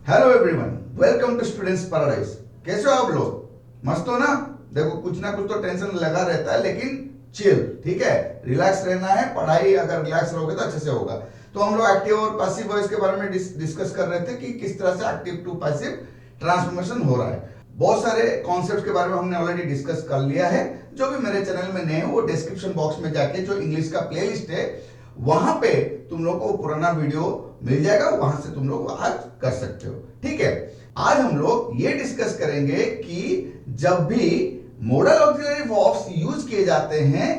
Hello everyone, welcome to students paradise. कैसे हो आप लोग? मस्त हो ना? देखो कुछ ना कुछ तो टेंशन लगा रहता है, लेकिन चिल, ठीक है, रिलैक्स रहना है। पढ़ाई अगर रिलैक्स रहोगे तो अच्छे से होगा। तो हम लोग एक्टिव और पैसिव वॉइस के बारे में डिस्कस कर रहे थे कि किस तरह से एक्टिव टू पैसिव ट्रांसफॉर्मेशन हो रहा है। बहुत सारे कॉन्सेप्ट के बारे में हमने ऑलरेडी डिस्कस कर लिया है। जो भी मेरे चैनल में नए हैं वो डिस्क्रिप्शन बॉक्स में जाके जो इंग्लिश का प्लेलिस्ट है वहां पे तुम लोग को पुराना वीडियो मिल जाएगा, वहां से तुम लोग आज कर सकते हो। ठीक है, आज हम लोग ये डिस्कस करेंगे कि जब भी मॉडल ऑक्सिलरी वर्ब्स यूज किए जाते हैं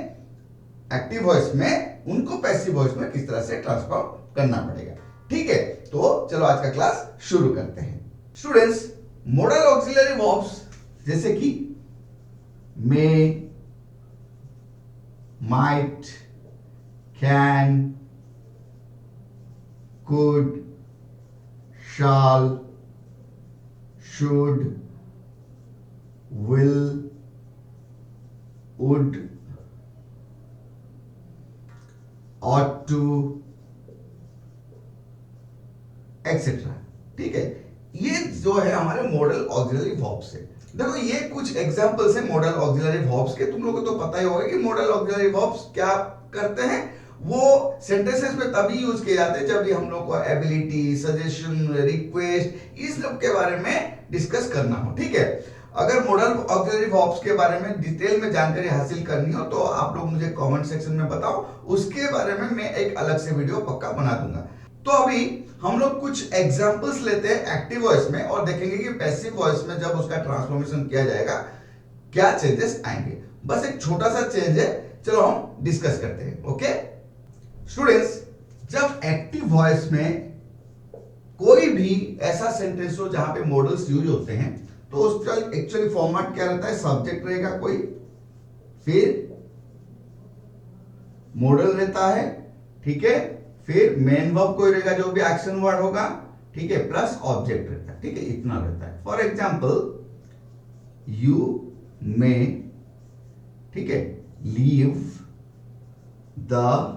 एक्टिव वॉइस में, उनको पैसिव वॉइस में किस तरह से ट्रांसफॉर्म करना पड़ेगा। ठीक है, तो चलो आज का क्लास शुरू करते हैं। स्टूडेंट्स, मॉडल ऑक्सिलरी वर्ब्स जैसे कि मे, might, can, could, shall, should, will, would, ought to, etc. ठीक है, ये जो है हमारे मॉडल ऑक्सिलरी वर्ब्स है। देखो ये कुछ एग्जांपल्स हैं मॉडल ऑक्सिलरी वर्ब्स के। तुम लोगों को तो पता ही होगा कि मॉडल ऑक्सिलरी वर्ब्स क्या करते हैं। वो सेंटेंसेस में तभी यूज किए जाते हैं जब भी हम लोग को एबिलिटी, सजेशन, रिक्वेस्ट, इस सब के बारे में डिस्कस करना हो। ठीक है, अगर मॉडल ऑक्सिलरी वर्ब्स के बारे में डिटेल में जानकारी हासिल करनी हो तो आप लोग मुझे कमेंट सेक्शन में बताओ, उसके बारे में मैं एक अलग से वीडियो पक्का बना दूंगा। तो अभी हम लोग कुछ एग्जांपल्स लेते हैं एक्टिव वॉइस में और देखेंगे कि पैसिव वॉइस में जब उसका ट्रांसफॉर्मेशन किया जाएगा क्या चेंजेस आएंगे। बस एक छोटा सा चेंज है, चलो हम डिस्कस करते हैं। ओके स्टूडेंट्स, जब एक्टिव वॉइस में कोई भी ऐसा सेंटेंस हो जहां पे मॉडल्स यूज होते हैं तो उसका एक्चुअली फॉर्मेट क्या रहता है? सब्जेक्ट रहेगा कोई, फिर मॉडल रहता है, ठीक है, फिर मेन वर्ब कोई रहेगा जो भी एक्शन वर्ड होगा, ठीक है, प्लस ऑब्जेक्ट रहता है। ठीक है, इतना रहता है। फॉर एग्जाम्पल यू मे, ठीक है, लीव द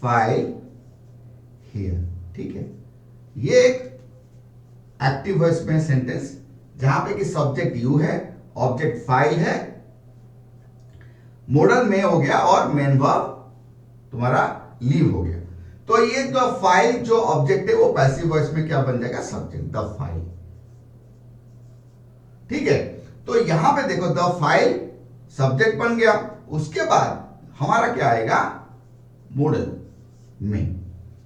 फाइल हियर। ठीक है, ये एक एक्टिव वॉइस में सेंटेंस जहां पे कि सब्जेक्ट यू है, ऑब्जेक्ट फाइल है, मॉडल में हो गया और मेन वर्ब तुम्हारा लीव हो गया। तो ये जो फाइल जो ऑब्जेक्ट है वो पैसिव वॉइस में क्या बन जाएगा? Subject, the file. ठीक है, तो यहां पे देखो द फाइल सब्जेक्ट बन गया, उसके बाद हमारा क्या आएगा? मॉडल में,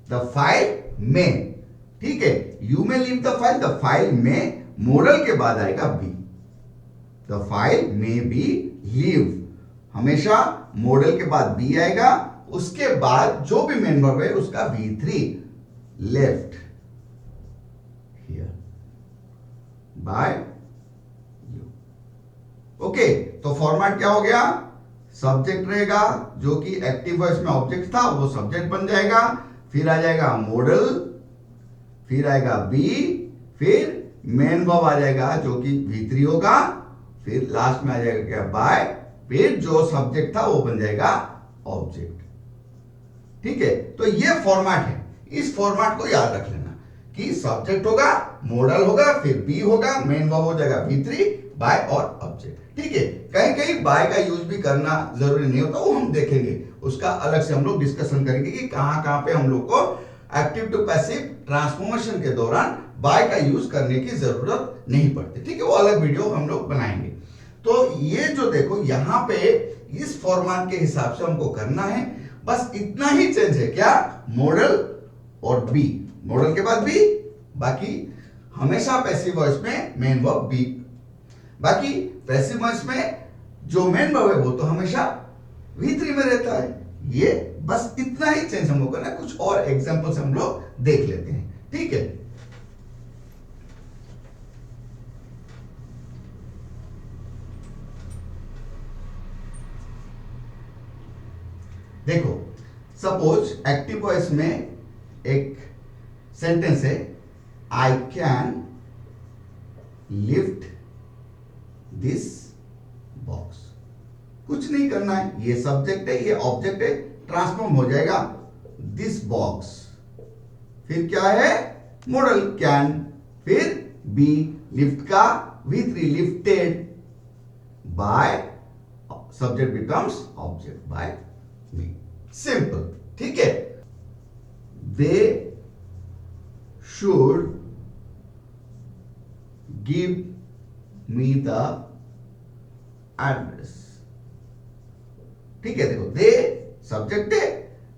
द फाइल में। ठीक है, यू में leave the file, the file में, मॉडल के बाद आएगा बी, द फाइल में बी लीव। हमेशा मॉडल के बाद बी आएगा, उसके बाद जो भी मेन वर्ब है उसका V3 left here bye you. Okay, तो फॉर्मेट क्या हो गया? सब्जेक्ट रहेगा जो कि एक्टिव वॉइस में ऑब्जेक्ट था, वो सब्जेक्ट बन जाएगा, फिर आ जाएगा मॉडल, फिर आएगा बी, फिर मेन वर्ब आ जाएगा जो कि V3 होगा, फिर लास्ट में आ जाएगा क्या? बाय, फिर जो सब्जेक्ट था वो बन जाएगा ऑब्जेक्ट। ठीक है, तो ये फॉर्मेट है। इस फॉर्मेट को याद रख लेना कि सब्जेक्ट होगा, मॉडल होगा, फिर बी होगा, मेन वर्ब हो जाएगा V3, बाय और ऑब्जेक्ट। ठीक है, कहीं कहीं बाय का यूज भी करना जरूरी नहीं होता, वो हम देखेंगे, उसका अलग से हम लोग डिस्कशन करेंगे कि कहां पे हम लोग को एक्टिव टू पैसिव ट्रांसफॉर्मेशन के दौरान बाय का यूज करने की जरूरत नहीं पड़ती। ठीक है, वो अलग वीडियो हम लोग बनाएंगे। तो ये जो देखो यहां पे इस फॉर्मेट के हिसाब से हमको करना है, बस इतना ही चेंज है। क्या? मॉडल और बी, मॉडल के बाद बी, बाकी हमेशा पैसिव वॉइस में मेन वर्ब बी, बाकी पैसिव वॉइस में जो मेन वर्ब है वो तो हमेशा V3 में रहता है। ये बस इतना ही चेंज हम लोग करना है। कुछ और एग्जांपल्स हम लोग देख लेते हैं। ठीक है, देखो सपोज एक्टिव वॉइस में एक सेंटेंस है, I can lift this box. कुछ नहीं करना है, ये सब्जेक्ट है, ये ऑब्जेक्ट है, ट्रांसफॉर्म हो जाएगा दिस बॉक्स। फिर क्या है? मॉडल कैन, फिर बी लिफ्ट का V3 lifted by subject becomes object by me. Simple, ठीक है। They should give me the address, ठीक है। देखो दे सब्जेक्ट है,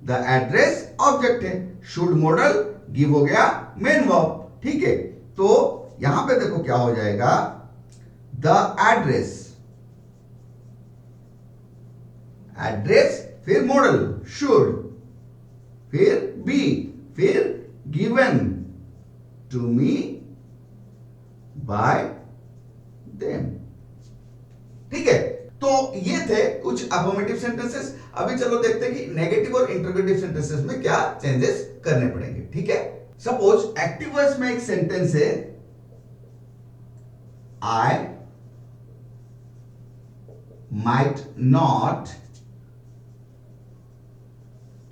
द एड्रेस ऑब्जेक्ट है, शुड मॉडल, गिव हो गया मेन वर्ब, ठीक है। तो यहां पे देखो क्या हो जाएगा, द एड्रेस, एड्रेस फिर मॉडल शुड, फिर बी, फिर given to me by them, ठीक है। तो ये थे कुछ अफर्मेटिव सेंटेंसेस। अभी चलो देखते हैं कि नेगेटिव और इंटरोगेटिव सेंटेंसेस में क्या चेंजेस करने पड़ेंगे, ठीक है। सपोज एक्टिव वॉइस में एक सेंटेंस है, I might not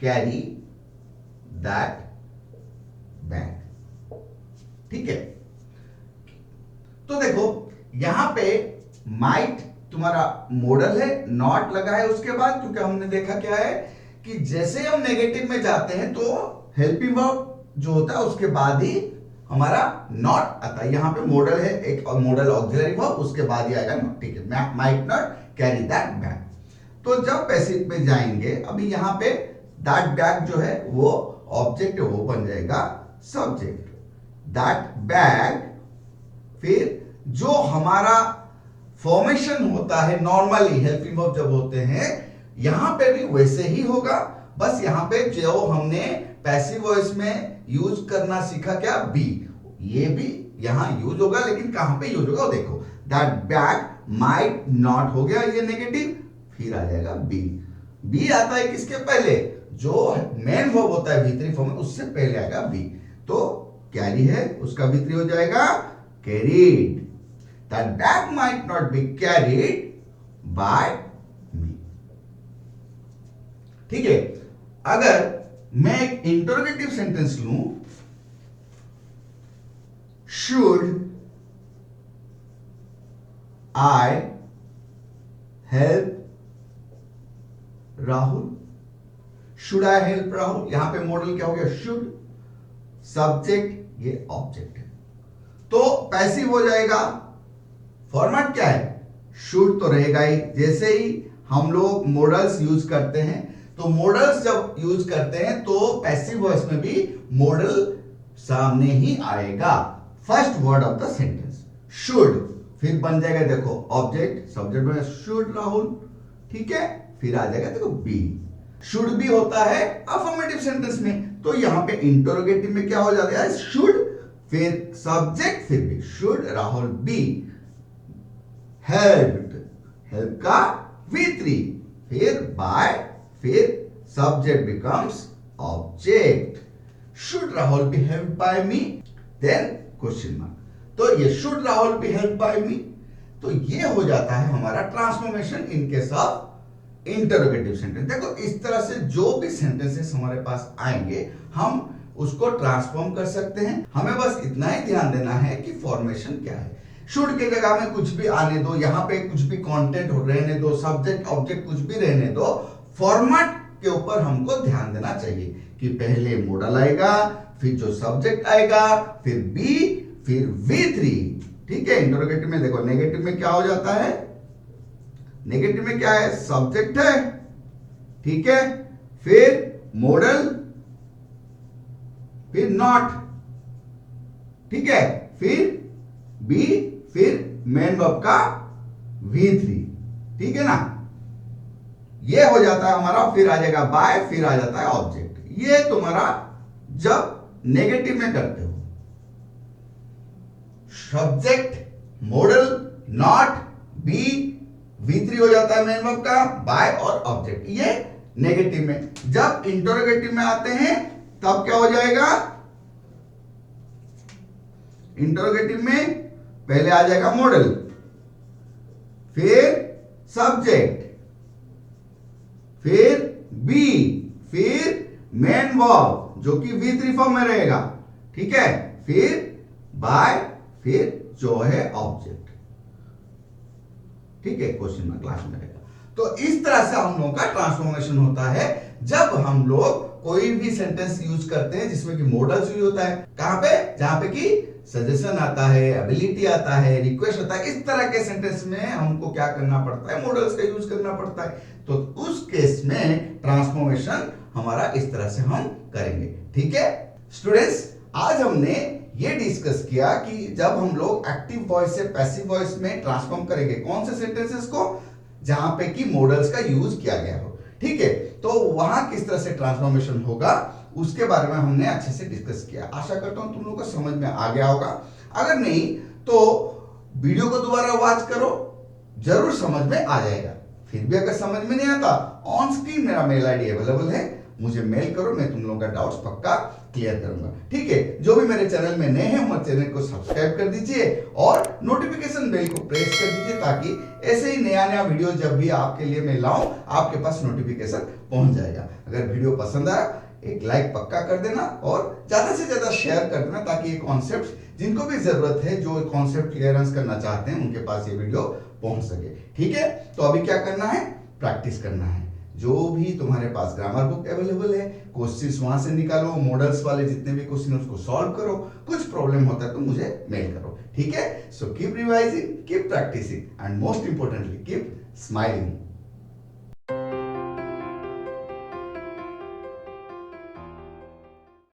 carry that bag, ठीक है। तो देखो यहां पे माइट तुम्हारा मॉडल है, नॉट लगा है उसके बाद, क्योंकि हमने देखा क्या है कि जैसे हम नेगेटिव में जाते हैं तो हेल्पिंग वर्ब जो होता है उसके बाद ही हमारा नॉट आता है। यहां पे मॉडल है, एक मॉडल ऑक्सिलरी वर्ब, उसके बाद ही आएगा नॉट, ठीक है। Might not carry that bag. तो जब पैसिव पे जाएंगे, अभी यहां पे दैट बैग जो है वो ऑब्जेक्ट, वो बन जाएगा सब्जेक्ट, दैट बैग। फिर जो हमारा फॉर्मेशन होता है नॉर्मली हेल्पिंग वर्ब जब होते हैं, यहां पे भी वैसे ही होगा, बस यहां पे जो हमने पैसिव वॉइस में यूज करना सीखा क्या, बी, ये भी यहां यूज होगा, लेकिन कहां पे यूज होगा वो देखो, दैट बैग माइट नॉट हो गया ये नेगेटिव, फिर आ जाएगा बी। बी आता है किसके पहले, जो मेन वर्ब होता है V3 फॉर्म में, उससे पहले आएगा बी। तो कैरी है, उसका V3 हो जाएगा carried, that bag might not be carried by me, ठीक है। अगर मैं एक इंटरोगेटिव सेंटेंस लूं, should I help Rahul, should I help Rahul, यहां पे मॉडल क्या हो गया, शुड, सब्जेक्ट ये ऑब्जेक्ट है, तो पैसिव हो जाएगा। फॉर्मेट क्या है, शुड तो रहेगा ही, जैसे ही हम लोग मॉडल्स यूज करते हैं, तो मॉडल्स जब यूज करते हैं तो पैसिव वॉइस में भी मॉडल सामने ही आएगा, first word of the sentence should, फिर बन जाएगा देखो ऑब्जेक्ट, सब्जेक्ट में शुड राहुल, ठीक है। फिर आ जाएगा देखो बी, शुड भी होता है अफर्मेटिव सेंटेंस में, तो यहां पे इंटरोगेटिव में क्या हो जाता है, शुड, फिर सब्जेक्ट, फिर भी should Rahul be helped, help का V3, फिर बाय, फिर subject becomes object, should Rahul be helped by me, then question mark. तो ये should Rahul be helped by me, तो ये हो जाता है हमारा transformation in case of interrogative sentence. देखो इस तरह से जो भी सेंटेंसेस हमारे पास आएंगे हम उसको ट्रांसफॉर्म कर सकते हैं, हमें बस इतना ही ध्यान देना है कि फॉर्मेशन क्या है। शुड के जगह में कुछ भी आने दो, यहां पे कुछ भी कंटेंट रहने दो, सब्जेक्ट ऑब्जेक्ट कुछ भी रहने दो, फॉर्मेट के ऊपर हमको ध्यान देना चाहिए कि पहले मॉडल आएगा, फिर जो सब्जेक्ट आएगा, फिर बी, फिर V3, ठीक है। इंटरोगेटिव में देखो नेगेटिव में क्या हो जाता है, नेगेटिव में क्या है, सब्जेक्ट है, ठीक है, फिर मॉडल, फिर नॉट, ठीक है, फिर बी, फिर मेन वर्ब का V3, ठीक है ना, ये हो जाता है हमारा, फिर आ जाएगा बाय, फिर आ जाता है ऑब्जेक्ट। ये तुम्हारा जब नेगेटिव में करते हो, subject, model, not, B, V3 हो जाता है मेन वर्ब का, बाय और ऑब्जेक्ट, ये नेगेटिव में। जब इंटरोगेटिव में आते हैं तब क्या हो जाएगा, इंटरोगेटिव में पहले आ जाएगा मॉडल, फिर सब्जेक्ट, फिर बी, फिर मेन वर्ब जो कि V3 फॉर्म में रहेगा, ठीक है, फिर बाय फिर जो है ऑब्जेक्ट। ठीक है, क्वेश्चन में क्लास में रहेगा। तो इस तरह से हम लोगों का ट्रांसफॉर्मेशन होता है जब हम लोग कोई भी सेंटेंस यूज करते हैं जिसमें कि मॉडल्स यूज होता है। कहां पे? जहां पे कि सजेशन आता है, एबिलिटी आता है, रिक्वेस्ट आता है, इस तरह के सेंटेंस में हमको क्या करना पड़ता है? मॉडल्स का यूज करना पड़ता है। तो उस केस में ट्रांसफॉर्मेशन हमारा इस तरह से हम करेंगे। ठीक है स्टूडेंट्स, आज हमने ये डिस्कस किया कि जब हम लोग एक्टिव वॉइस से पैसिव वॉइस में ट्रांसफॉर्म करेंगे कौन से सेंटेंसेस को, जहां पे कि मॉडल्स का यूज किया गया हो। ठीक है, तो वहां किस तरह से ट्रांसफॉर्मेशन होगा उसके बारे में हमने अच्छे से डिस्कस किया। आशा करता हूं तुम लोगों को समझ में आ गया होगा। अगर नहीं तो वीडियो को दोबारा वॉच करो, जरूर समझ में आ जाएगा। फिर भी अगर समझ में नहीं आता, ऑन स्क्रीन मेरा मेल आईडी अवेलेबल है, मुझे मेल करो, मैं तुम लोगों का डाउट्स पक्का क्लियर करूंगा। ठीक है, जो भी मेरे चैनल में नए हैं हमारे चैनल को सब्सक्राइब कर दीजिए और नोटिफिकेशन बेल को प्रेस कर दीजिए ताकि ऐसे ही नया नया वीडियो जब भी आपके लिए मैं लाऊं आपके पास नोटिफिकेशन पहुंच जाएगा। अगर वीडियो पसंद आया एक लाइक पक्का कर देना और ज्यादा से ज्यादा शेयर कर देना ताकि ये कॉन्सेप्ट जिनको भी जरूरत है, जो कॉन्सेप्ट क्लियरेंस करना चाहते हैं, उनके पास ये वीडियो पहुंच सके। ठीक है, तो अभी क्या करना है? प्रैक्टिस करना है। जो भी तुम्हारे पास ग्रामर बुक अवेलेबल है, क्वेश्चंस वहां से निकालो, मॉडल्स वाले जितने भी क्वेश्चन उसको सॉल्व करो। कुछ प्रॉब्लम होता है तो मुझे मेल करो। ठीक है, so keep revising, keep practising and most importantly keep smiling.